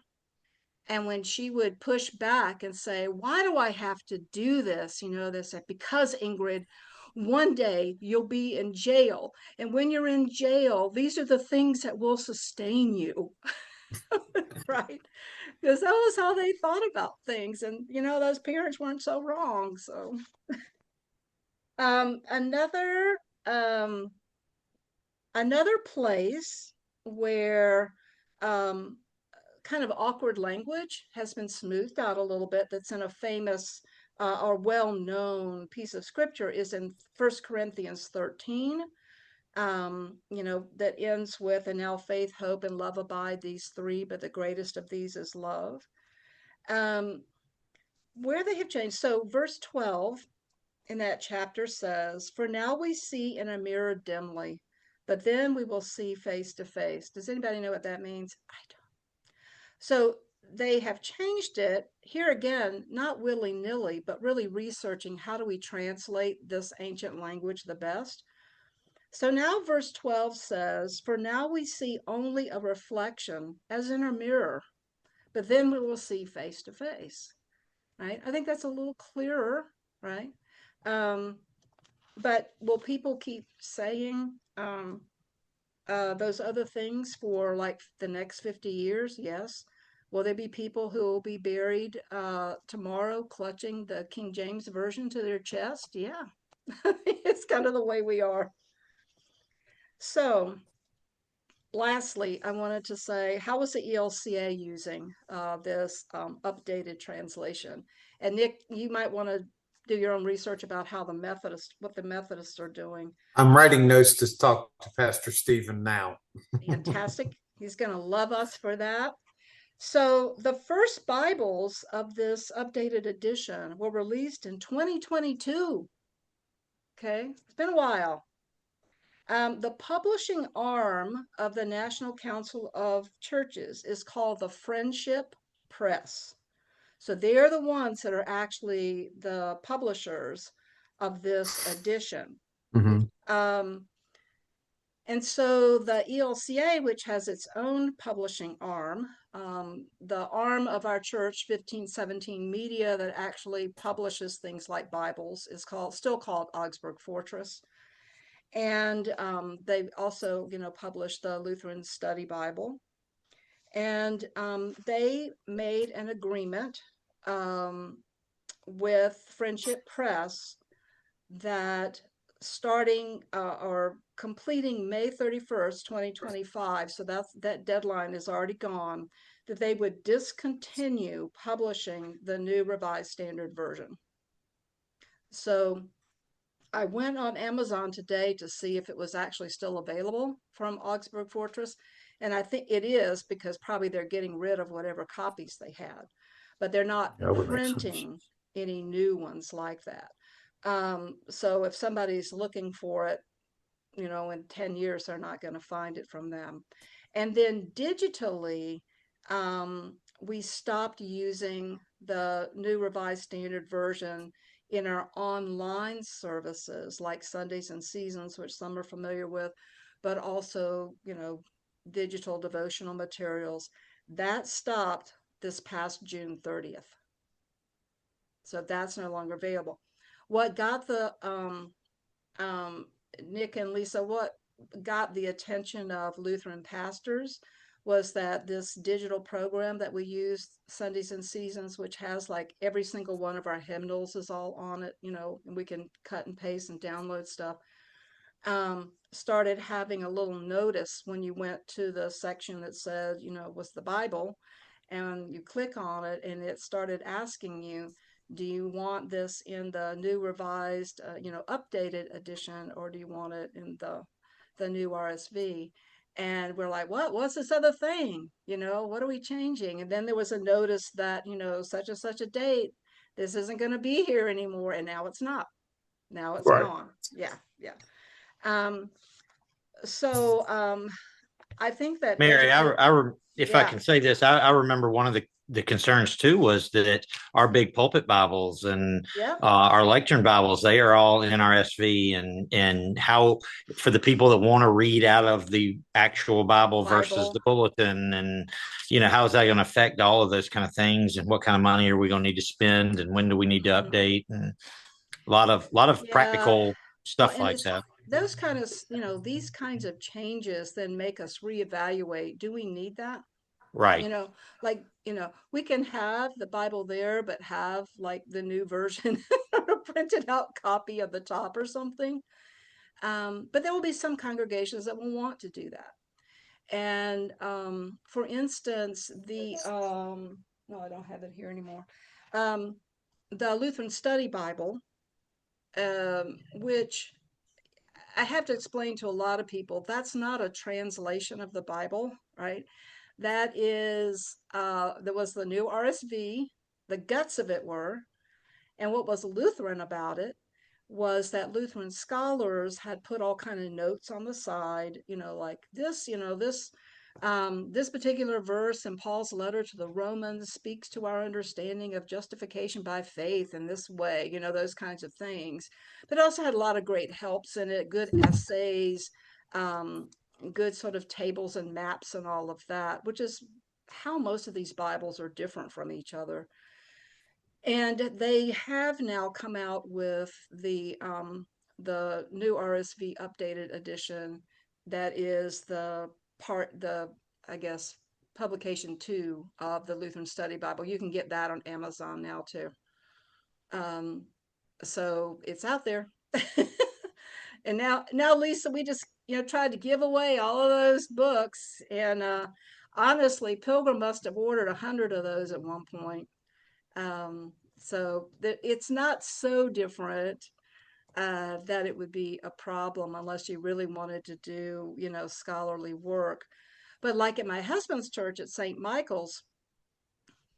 And when she would push back and say, why do I have to do this? They said, because, Ingrid, one day you'll be in jail. And when you're in jail, these are the things that will sustain you. Right? Because that was how they thought about things. And, those parents weren't so wrong. So, another, um, another place where, um, kind of awkward language has been smoothed out a little bit, that's in a famous or well-known piece of scripture, is in 1 Corinthians 13, that ends with, and now faith, hope, and love abide, these three, but the greatest of these is love. Where they have changed. So verse 12 in that chapter says, for now we see in a mirror dimly, but then we will see face to face. Does anybody know what that means? I don't. So they have changed it here again, not willy-nilly, but really researching how do we translate this ancient language the best. So now verse 12 says, for now we see only a reflection as in a mirror, but then we will see face to face. Right? I think that's a little clearer, right? But will people keep saying those other things for like the next 50 years? Yes. Will there be people who will be buried tomorrow clutching the King James Version to their chest? Yeah. It's kind of the way we are. So, lastly, I wanted to say, how is the ELCA using this updated translation? And Nick, you might want to do your own research about what the Methodists are doing. I'm writing notes to talk to Pastor Stephen now. Fantastic. He's going to love us for that. So the first Bibles of this updated edition were released in 2022. Okay, it's been a while. The publishing arm of the National Council of Churches is called the Friendship Press. So they're the ones that are actually the publishers of this edition. Mm-hmm. And so the ELCA, which has its own publishing arm, the arm of our church, 1517 Media, that actually publishes things like Bibles, is still called Augsburg Fortress. And they also, published the Lutheran Study Bible. And they made an agreement with Friendship Press that starting or completing May 31st, 2025, so that deadline is already gone, that they would discontinue publishing the new Revised Standard Version. So I went on Amazon today to see if it was actually still available from Augsburg Fortress, and I think it is, because probably they're getting rid of whatever copies they had, but they're not That would make sense. printing any new ones like that. So if somebody's looking for it, in 10 years, they're not going to find it from them. And then digitally, we stopped using the new Revised Standard Version in our online services like Sundays and Seasons, which some are familiar with, but also, digital devotional materials. That stopped this past June 30th. So that's no longer available. What got the Nick and Lisa, what got the attention of Lutheran pastors was that this digital program that we use, Sundays and Seasons, which has like every single one of our hymnals is all on it, and we can cut and paste and download stuff, started having a little notice when you went to the section that said, was the Bible, and you click on it, and it started asking you, do you want this in the new revised, updated edition, or do you want it in the new RSV? And we're like, what's this other thing? What are we changing? And then there was a notice that, such and such a date, this isn't going to be here anymore. And now it's not. Now it's Right. gone. Yeah. Yeah. So I think that Mary, if I yeah, can say this, I remember one of the concerns too was that our big pulpit Bibles and yeah, our lectern Bibles, they are all NRSV, and how for the people that want to read out of the actual Bible versus Bible. the bulletin, and how is that going to affect all of those kind of things, and what kind of money are we going to need to spend, and when do we need to Mhm. update, and a lot of Yeah. practical Well, stuff and like it's that. those kind of, these kinds of changes then make us reevaluate, do we need that? Right. You know, like, we can have the Bible there, but have like the new version or a printed out copy of the top or something. But there will be some congregations that will want to do that. And for instance, no, I don't have it here anymore. Um, the Lutheran Study Bible, which I have to explain to a lot of people, that's not a translation of the Bible, right? That is, there was the new RSV, the guts of it were, and what was Lutheran about it was that Lutheran scholars had put all kind of notes on the side, like this, this particular verse in Paul's letter to the Romans speaks to our understanding of justification by faith in this way, those kinds of things. But it also had a lot of great helps in it, good essays, um, good sort of tables and maps and all of that, which is how most of these Bibles are different from each other. And they have now come out with the new RSV updated edition, that is I guess, publication 2 of the Lutheran Study Bible. You can get that on Amazon now too. Um, so it's out there. And now, Lisa, we just, tried to give away all of those books. And honestly, Pilgrim must have ordered 100 of those at one point. So it's not so different that it would be a problem unless you really wanted to do, scholarly work. But like at my husband's church at St. Michael's,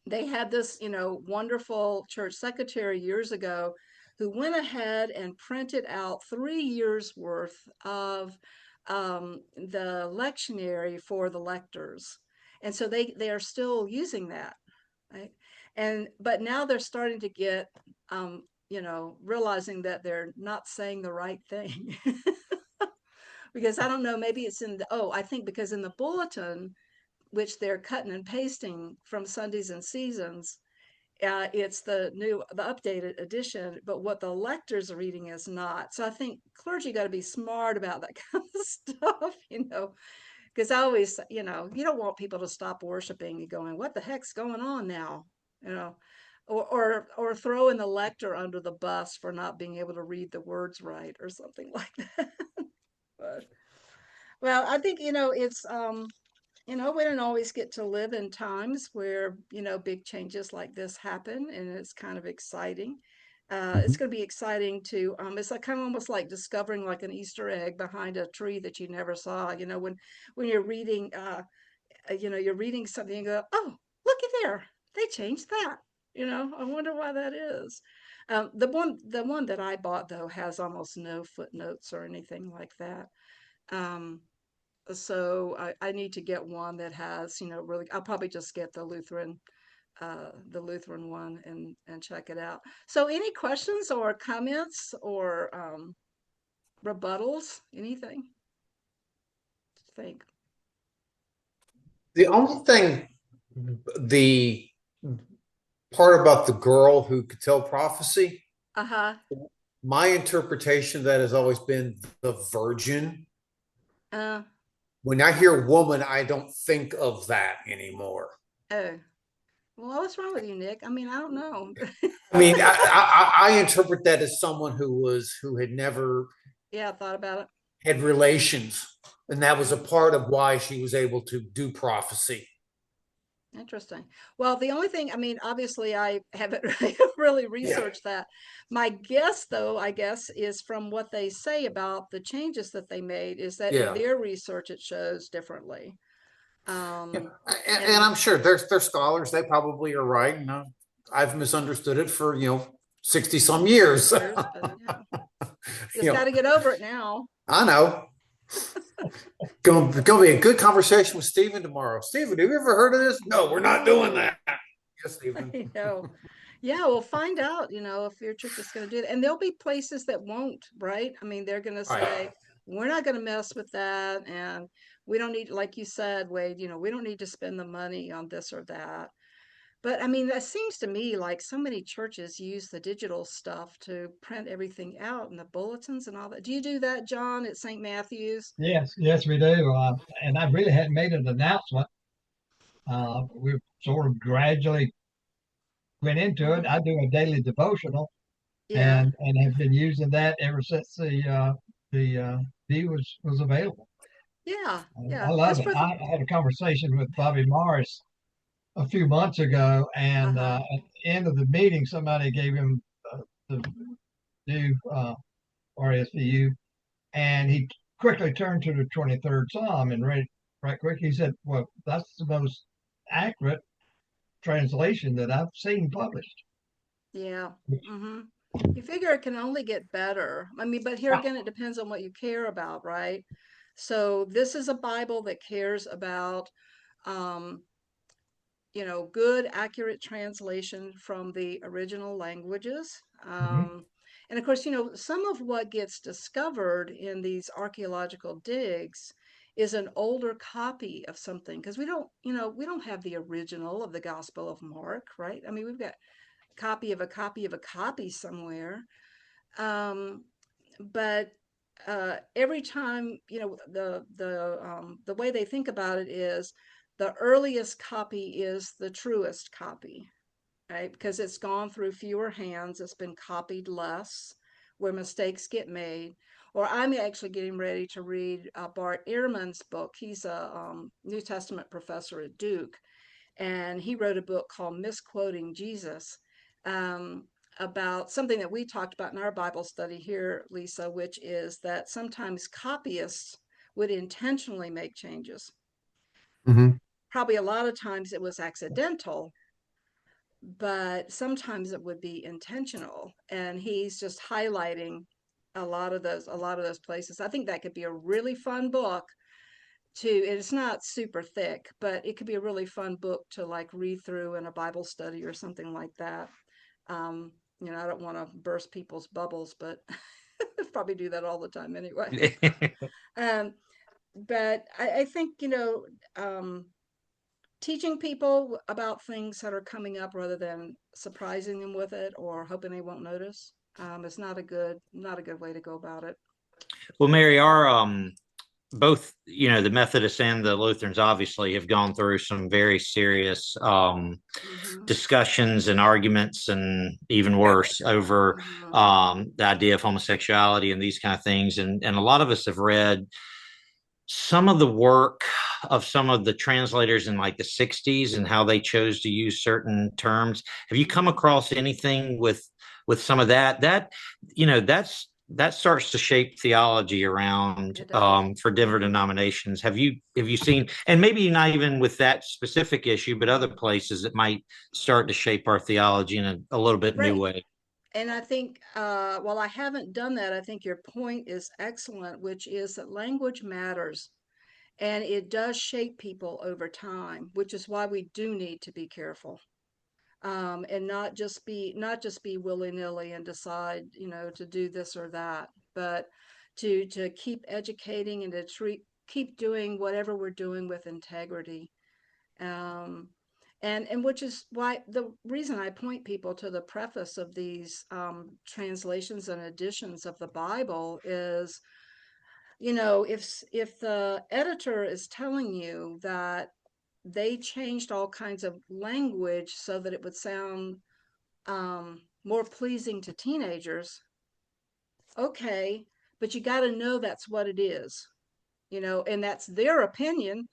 they had this, wonderful church secretary years ago who went ahead and printed out 3 years worth of the lectionary for the lectors. And so they are still using that, right? But now they're starting to get, realizing that they're not saying the right thing. because I don't know, maybe it's in the, oh, I think because in the bulletin, which they're cutting and pasting from Sundays and Seasons, it's the updated edition, but what the lectors are reading is not. So I think clergy got to be smart about that kind of stuff, because I always, you don't want people to stop worshiping and going, what the heck's going on now? You know, or throwing the lector under the bus for not being able to read the words right or something like that. But well, I think, it's we don't always get to live in times where, big changes like this happen, and it's kind of exciting. It's Mhm. going to be exciting to, it's like kind of almost like discovering like an Easter egg behind a tree that you never saw, when you're reading, you're reading something and go, oh, looky there, they changed that. I wonder why that is. The one that I bought though has almost no footnotes or anything like that. Um, so I need to get one that has, really, I'll probably just get the Lutheran one and check it out. So any questions or comments or rebuttals, anything to think? The only thing, the part about the girl who could tell prophecy, Uh-huh. my interpretation of that has always been the virgin. Uh, When I hear woman, I don't think of that anymore. oh. Well, what's wrong with you, Nick? I mean, I don't know. I mean, I interpret that as someone who had never Yeah, I thought about it. had relations, and that was a Mm, part of why she was able to do prophecy. interesting. Well, the only thing, I mean, obviously I haven't really Yeah, researched that. My guess, though, I guess, is from what they say about the changes that they made, is that in yeah, their research it shows differently. yeah. Um, And and I'm sure they're scholars. They probably are right. I've misunderstood it for 60 some years. years, but yeah, just you got know, to get over it now. I know. Going to be a good conversation with Stephen tomorrow. Stephen, have you ever heard of this? No, we're not doing Oh, that. Yes, Stephen. I know. Yeah, we'll find out, if your church is going to do it. And there'll be places that won't, right? I mean, they're going to Right. say, we're not going to mess with that. And we don't need, like you said, Wade, we don't need to spend the money on this or that. But I mean, that seems to me like so many churches use the digital stuff to print everything out and the bulletins and all that. Do you do that, John, at St. Matthew's? Yes, yes, we do. And I really hadn't made an announcement. We sort of gradually went into it. Hmm. I do a daily devotional, Yeah. and have been using that ever since the view was available. Yeah. I Yeah. love Just it. for the, I had a conversation with Bobby Morris a few months ago, and uh-huh. at the end of the meeting, somebody gave him the new RSVU, and he quickly turned to the 23rd Psalm and read it right quick. He said, "Well, that's the most accurate translation that I've seen published." Yeah. Which, Hmm. You figure it can only get better. I mean, but here yeah, again, it depends on what you care about, right? So this is a Bible that cares about, um, good, accurate translation from the original languages. mhm, And of course, some of what gets discovered in these archaeological digs is an older copy of something because we don't have the original of the Gospel of Mark, right? I mean, we've got copy of a copy of a copy somewhere. Um, but every time, the way they think about it is the earliest copy is the truest copy, right? Because it's gone through fewer hands, it's been copied less, where mistakes get made. Or I'm actually getting ready to read Bart Ehrman's book. He's a New Testament professor at Duke, and he wrote a book called Misquoting Jesus, um, about something that we talked about in our Bible study here, Lisa, which is that sometimes copyists would intentionally make changes. Mhm. Probably a lot of times it was accidental, but sometimes it would be intentional. And he's just highlighting a lot of those places. I think that could be a really fun book to, it's not super thick, but it could be a really fun book to like read through in a Bible study or something like that. I don't want to burst people's bubbles, but Probably do that all the time anyway. Um, but I think, teaching people about things that are coming up rather than surprising them with it or hoping they won't notice, is not a good way to go about it. Well, Mary, our both, the Methodists and the Lutherans obviously have gone through some very serious Hmm. discussions and arguments, and even worse over Hmm. the idea of homosexuality and these kind of things. And a lot of us have read some of the work of some of the translators in like the 60s and how they chose to use certain terms. Have you come Hmm. across anything with some of that that starts to shape theology around It does. for different Hmm. denominations? Have you seen, and maybe not even with that specific issue, but other places that might start to shape our theology in a little bit new Right. way? And I think, while I haven't done that, I think your point is excellent, which is that language matters and it does shape people over time, which is why we do need to be careful. And not just be willy-nilly and decide, to do this or that, but to keep educating and to keep doing whatever we're doing with integrity. Um, and which is why the reason I point people to the preface of these, translations and editions of the Bible is, if the editor is telling you that they changed all kinds of language so that it would sound, more pleasing to teenagers, okay, but you got to know that's what it is, and that's their opinion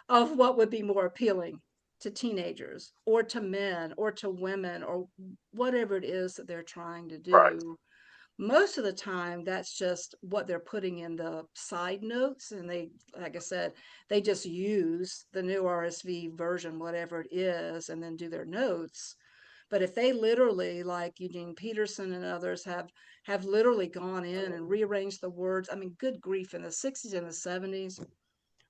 of what would be more appealing to teenagers or to men or to women or whatever it is that they're trying to Right. do. Most of the time, that's just what they're putting in the side notes. And they, like I said, they just use the new RSV version, whatever it is, and then do their notes. But if they literally, like Eugene Peterson and others, have literally gone in and rearranged the words, I mean, good grief, in the 60s and the 70s,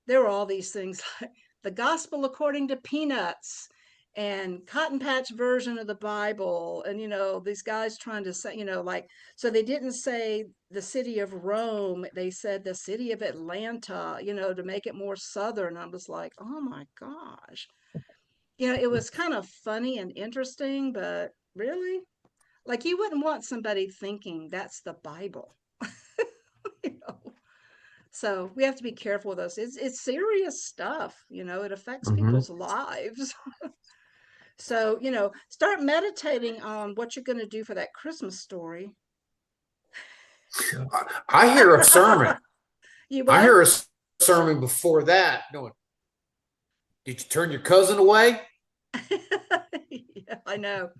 there were all these things like the gospel according to Peanuts and Cotton Patch version of the Bible. And, these guys trying to say, like, so they didn't say the city of Rome, they said the city of Atlanta, to make it more Southern. I was like, oh my gosh. It was kind of funny and interesting, but really? Like, you wouldn't want somebody thinking that's the Bible. you know? So we have to be careful with those. It's serious stuff, it affects Mhm. people's lives. So, start meditating on what you're going to do for that Christmas story. Yeah. I hear a sermon. You I what? hear a sermon before that going, did you turn your cousin away? Yeah, I know.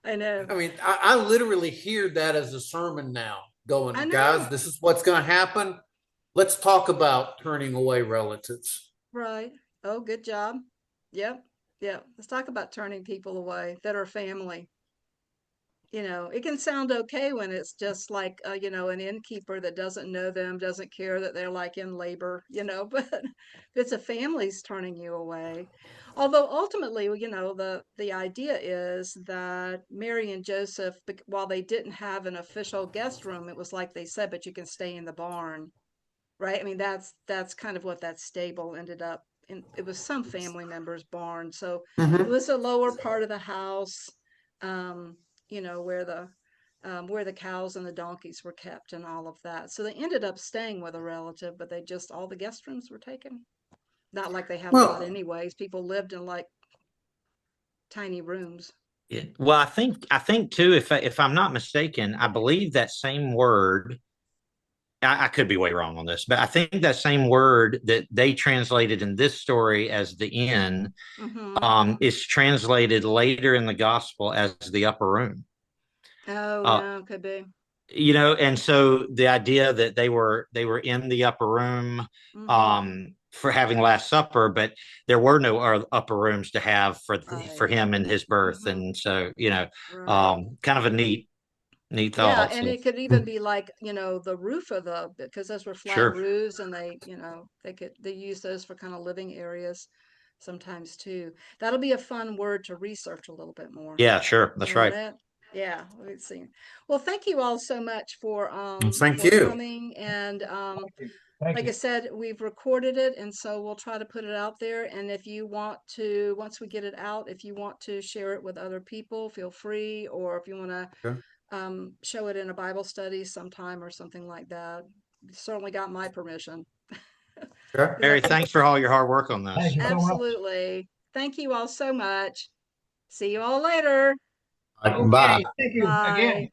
I know. I mean, I literally hear that as a sermon now, I going, guys, know. this is what's going to happen. Let's talk about turning away relatives. Right. Oh, good job. Yep. Yep. Let's talk about turning people away that are family. It can sound okay when it's just like, an innkeeper that doesn't know them, doesn't care that they're like in labor, but if it's a family's turning you away. Although ultimately, the idea is that Mary and Joseph, while they didn't have an official guest room, it was like they said, but you can stay in the barn, right? I mean, that's kind of what that stable ended up in. It was some family member's barn, so it Mhm. was a lower part of the house, um, where the cows and the donkeys were kept and all of that. So they ended up staying with a relative, but all the guest rooms were taken. Not like they had a lot Well, anyways. People lived in like tiny rooms. Yeah. Well, I think too, if I'm not mistaken, I believe that same word. I could be way wrong on this, but I think that same word that they translated in this story as the inn, Mm-hmm. is translated later in the gospel as the upper room. Oh Uh, yeah, could be. and so the idea that they were in the upper room Mm-hmm. for having Last Supper, but there were no upper rooms to have for Right. him and his birth, Mm-hmm. and so Right. kind of a neat Yeah, thought. and So it could even be like, the roof of because those were flat sure, roofs and they use those for kind of living areas sometimes too. That'll be a fun word to research a little bit more, yeah, sure, that's won't right. it? Yeah, we've seen. Well, thank you all so much Thank for you. coming, and Thank like you. I said, we've recorded it, and so we'll try to put it out there. And if you want to, once we get it out, if you want to share it with other people, feel free. Or if you want to Okay. show it in a Bible study sometime or something like that, you certainly got my permission. Okay. 'Cause I Barry, think thanks for all your hard work on Thank this. you so much. absolutely. Thank you all so much. See you all later. Bye. Okay, thank you again. Bye.